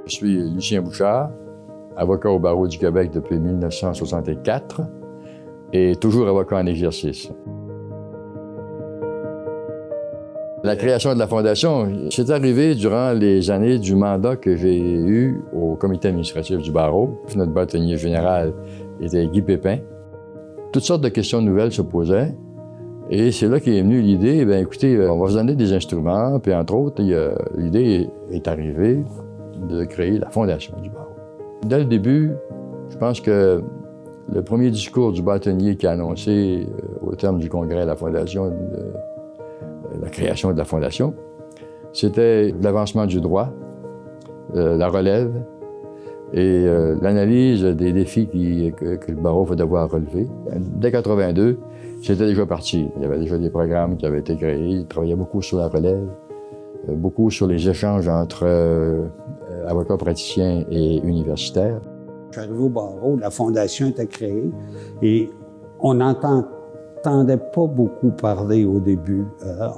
Je suis Lucien Bouchard, avocat au barreau du Québec depuis 1964 et toujours avocat en exercice. La création de la Fondation, c'est arrivé durant les années du mandat que j'ai eu au comité administratif du barreau. Puis notre bâtonnier général était Guy Pépin. Toutes sortes de questions nouvelles se posaient. Et c'est là qu'est venue l'idée, bien écoutez, on va vous donner des instruments, puis entre autres, l'idée est arrivée de créer la Fondation du barreau. Dès le début, je pense que le premier discours du bâtonnier qui a annoncé au terme du congrès de la Fondation, la création de la Fondation, c'était l'avancement du droit, la relève et l'analyse des défis que le barreau va devoir relever. Dès 1982, c'était déjà parti. Il y avait déjà des programmes qui avaient été créés. Il travaillait beaucoup sur la relève, beaucoup sur les échanges entre avocats praticiens et universitaires. Je suis arrivé au barreau, la Fondation était créée et on n'entendait pas beaucoup parler au début.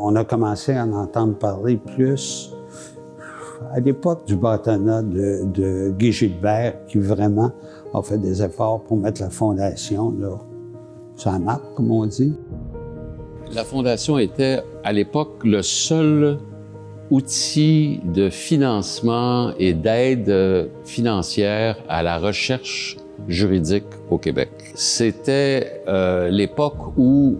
On a commencé à en entendre parler plus à l'époque du bâtonnat de Guy Gilbert, qui vraiment a fait des efforts pour mettre la Fondation là, sur la map, comme on dit. La Fondation était, à l'époque, le seul outil de financement et d'aide financière à la recherche juridique au Québec. C'était l'époque où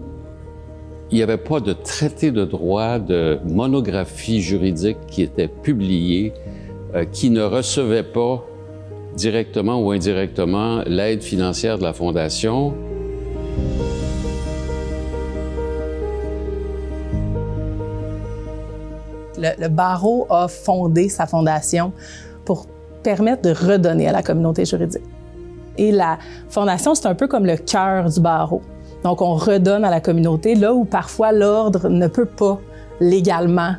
il n'y avait pas de traité de droit, de monographie juridique qui était publiée, qui ne recevait pas directement ou indirectement l'aide financière de la Fondation. Le barreau a fondé sa fondation pour permettre de redonner à la communauté juridique. Et la fondation, c'est un peu comme le cœur du barreau. Donc, on redonne à la communauté là où parfois l'ordre ne peut pas légalement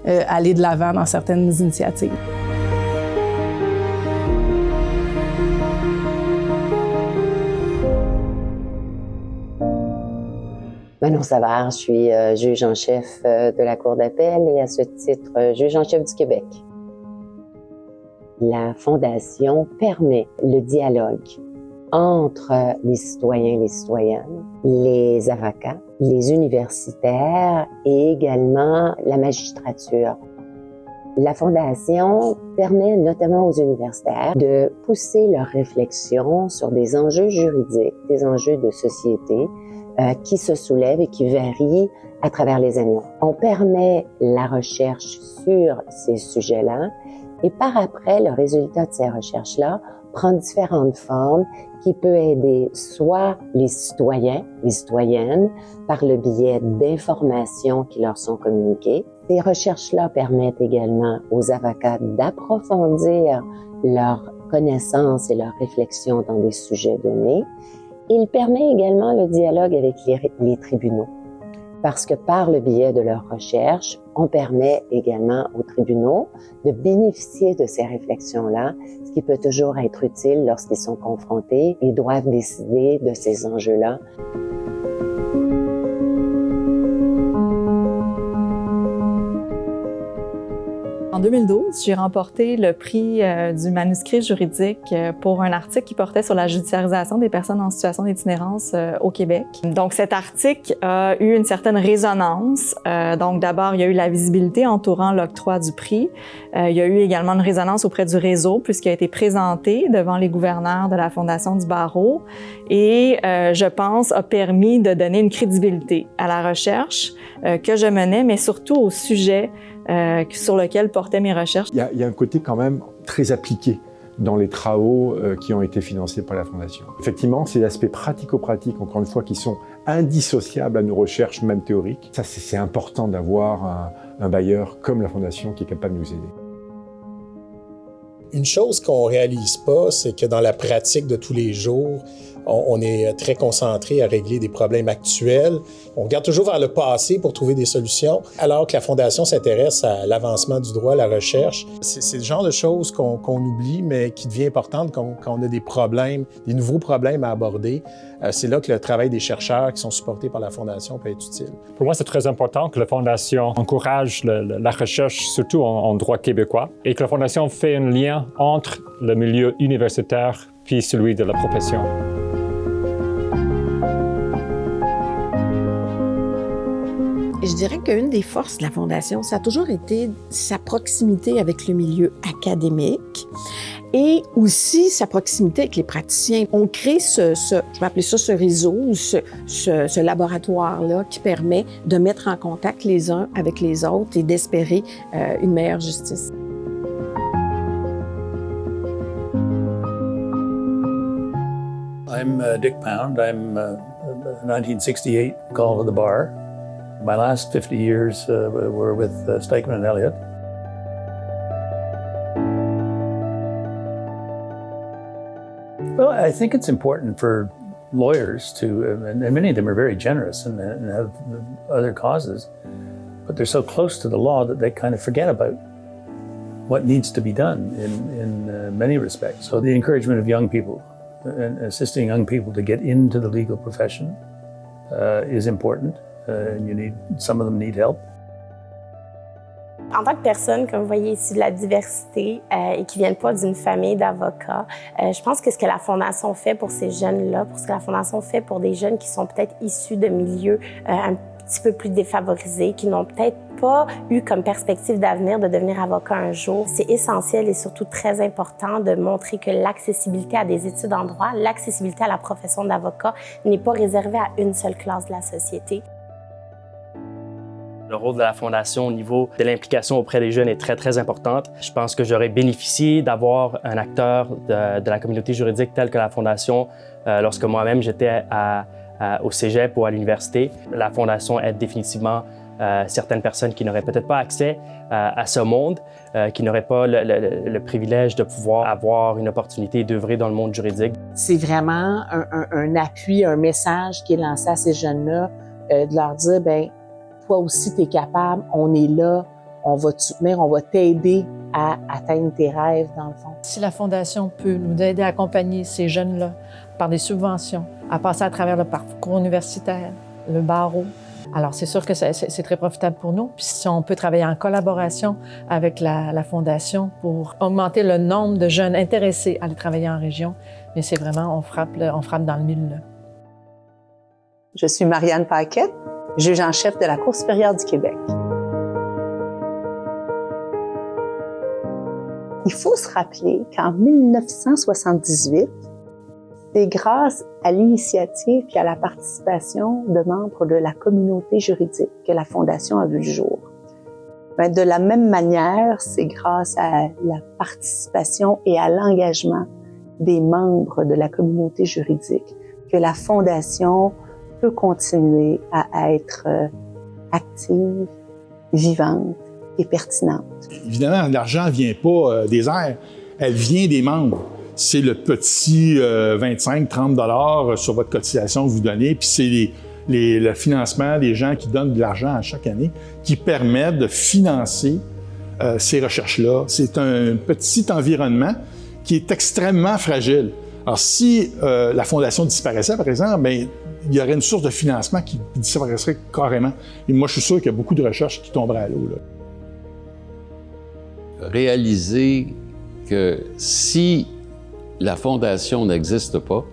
aller de l'avant dans certaines initiatives. Manon Savard, je suis juge en chef de la Cour d'appel et à ce titre, juge en chef du Québec. La Fondation permet le dialogue entre les citoyens et les citoyennes, les avocats, les universitaires et également la magistrature. La Fondation permet notamment aux universitaires de pousser leurs réflexions sur des enjeux juridiques, des enjeux de société, qui se soulèvent et qui varient à travers les années. On permet la recherche sur ces sujets-là et par après, le résultat de ces recherches-là prend différentes formes qui peut aider soit les citoyens, les citoyennes, par le biais d'informations qui leur sont communiquées. Ces recherches-là permettent également aux avocats d'approfondir leurs connaissances et leurs réflexions dans des sujets donnés. Il permet également le dialogue avec les tribunaux, parce que par le biais de leurs recherches, on permet également aux tribunaux de bénéficier de ces réflexions-là, ce qui peut toujours être utile lorsqu'ils sont confrontés et doivent décider de ces enjeux-là. En 2012, j'ai remporté le prix du manuscrit juridique pour un article qui portait sur la judiciarisation des personnes en situation d'itinérance au Québec. Donc, cet article a eu une certaine résonance. Donc, d'abord, il y a eu la visibilité entourant l'octroi du prix. Il y a eu également une résonance auprès du réseau puisqu'il a été présenté devant les gouverneurs de la Fondation du barreau et, je pense, a permis de donner une crédibilité à la recherche que je menais, mais surtout au sujet sur lequel portaient mes recherches. Il y a un côté quand même très appliqué dans les travaux qui ont été financés par la Fondation. Effectivement, c'est l'aspect pratico-pratique, encore une fois, qui sont indissociables à nos recherches, même théoriques. Ça, c'est important d'avoir un bailleur comme la Fondation qui est capable de nous aider. Une chose qu'on réalise pas, c'est que dans la pratique de tous les jours, On est très concentré à régler des problèmes actuels. On regarde toujours vers le passé pour trouver des solutions, alors que la Fondation s'intéresse à l'avancement du droit, à la recherche. C'est le genre de choses qu'on oublie, mais qui devient importante quand on a des problèmes, des nouveaux problèmes à aborder. C'est là que le travail des chercheurs qui sont supportés par la Fondation peut être utile. Pour moi, c'est très important que la Fondation encourage la recherche, surtout en droit québécois, et que la Fondation fait un lien entre le milieu universitaire puis celui de la profession. Je dirais qu'une des forces de la Fondation, ça a toujours été sa proximité avec le milieu académique et aussi sa proximité avec les praticiens. On crée je vais appeler ça ce réseau, ce laboratoire-là qui permet de mettre en contact les uns avec les autres et d'espérer une meilleure justice. I'm Dick Pound. I'm 1968 called to the bar. My last 50 years were with Stikeman and Elliott. Well, I think it's important for lawyers to, and many of them are very generous and have other causes, but they're so close to the law that they kind of forget about what needs to be done in many respects. So the encouragement of young people and assisting young people to get into the legal profession is important. Some of them need help. En tant que personne, comme vous voyez ici, de la diversité et qui ne viennent pas d'une famille d'avocats, je pense que ce que la Fondation fait pour ces jeunes-là, pour ce que la Fondation fait pour des jeunes qui sont peut-être issus de milieux un petit peu plus défavorisés, qui n'ont peut-être pas eu comme perspective d'avenir de devenir avocat un jour, c'est essentiel et surtout très important de montrer que l'accessibilité à des études en droit, l'accessibilité à la profession d'avocat n'est pas réservée à une seule classe de la société. Le rôle de la Fondation au niveau de l'implication auprès des jeunes est très, très importante. Je pense que j'aurais bénéficié d'avoir un acteur de la communauté juridique tel que la Fondation lorsque moi-même j'étais au cégep ou à l'université. La Fondation aide définitivement certaines personnes qui n'auraient peut-être pas accès à ce monde, qui n'auraient pas le privilège de pouvoir avoir une opportunité d'œuvrer dans le monde juridique. C'est vraiment un appui, un message qui est lancé à ces jeunes-là, de leur dire, bien, toi aussi, tu es capable, on est là, on va te soutenir, on va t'aider à atteindre tes rêves, dans le fond. Si la Fondation peut nous aider à accompagner ces jeunes-là par des subventions, à passer à travers le parcours universitaire, le barreau, alors c'est sûr que c'est très profitable pour nous. Puis si on peut travailler en collaboration avec la Fondation pour augmenter le nombre de jeunes intéressés à aller travailler en région, mais c'est vraiment, on frappe dans le mille. Là. Je suis Marianne Paquette, juge en chef de la Cour supérieure du Québec. Il faut se rappeler qu'en 1978, c'est grâce à l'initiative et à la participation de membres de la communauté juridique que la Fondation a vu le jour. De la même manière, c'est grâce à la participation et à l'engagement des membres de la communauté juridique que la Fondation peut continuer à être active, vivante et pertinente. Évidemment, l'argent ne vient pas des airs, elle vient des membres. C'est le petit 25-30 $ sur votre cotisation que vous donnez, puis c'est le financement des gens qui donnent de l'argent à chaque année qui permettent de financer ces recherches-là. C'est un petit environnement qui est extrêmement fragile. Alors, si la Fondation disparaissait, par exemple, bien, il y aurait une source de financement qui disparaîtrait carrément. Et moi, je suis sûr qu'il y a beaucoup de recherches qui tomberaient à l'eau. Réaliser que si la Fondation n'existe pas,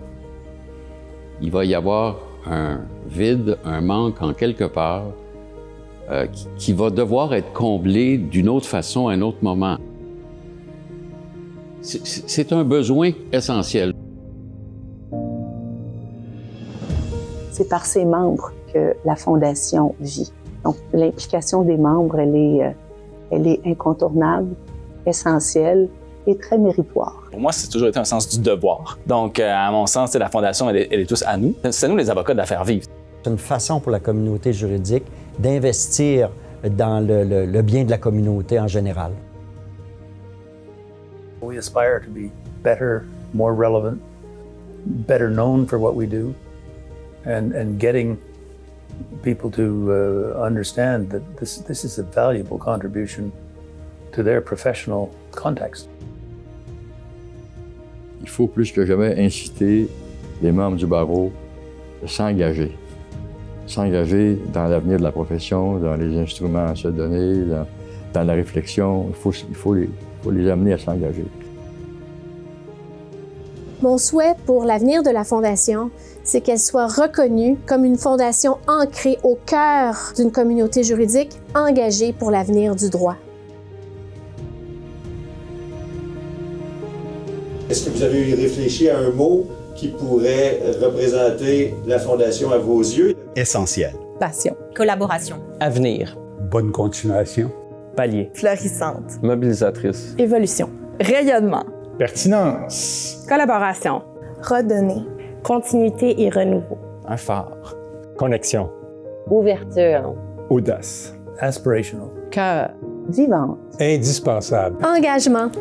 il va y avoir un vide, un manque en quelque part qui va devoir être comblé d'une autre façon à un autre moment. C'est un besoin essentiel. C'est par ses membres que la Fondation vit. Donc, l'implication des membres, elle est incontournable, essentielle et très méritoire. Pour moi, c'est toujours été un sens du devoir. Donc, à mon sens, la Fondation, elle est tous à nous. C'est à nous, les avocats, de la faire vivre. C'est une façon pour la communauté juridique d'investir dans le bien de la communauté en général. We aspire to be better, more relevant, better known for what we do and getting people to understand that this is a valuable contribution to their professional context. Il faut plus que jamais inciter les membres du barreau à s'engager. S'engager dans l'avenir de la profession, dans les instruments à se donner, dans la réflexion. Il faut les amener à s'engager. Mon souhait pour l'avenir de la Fondation, c'est qu'elle soit reconnue comme une fondation ancrée au cœur d'une communauté juridique engagée pour l'avenir du droit. Est-ce que vous avez réfléchi à un mot qui pourrait représenter la Fondation à vos yeux? Essentiel. Passion. Collaboration. Avenir. Bonne continuation. Palier. Florissante. Mobilisatrice. Évolution. Rayonnement. Pertinence. Collaboration. Redonner. Continuité et renouveau. Un phare. Connexion. Ouverture. Audace. Aspirational. Cœur. Vivante. Indispensable. Engagement.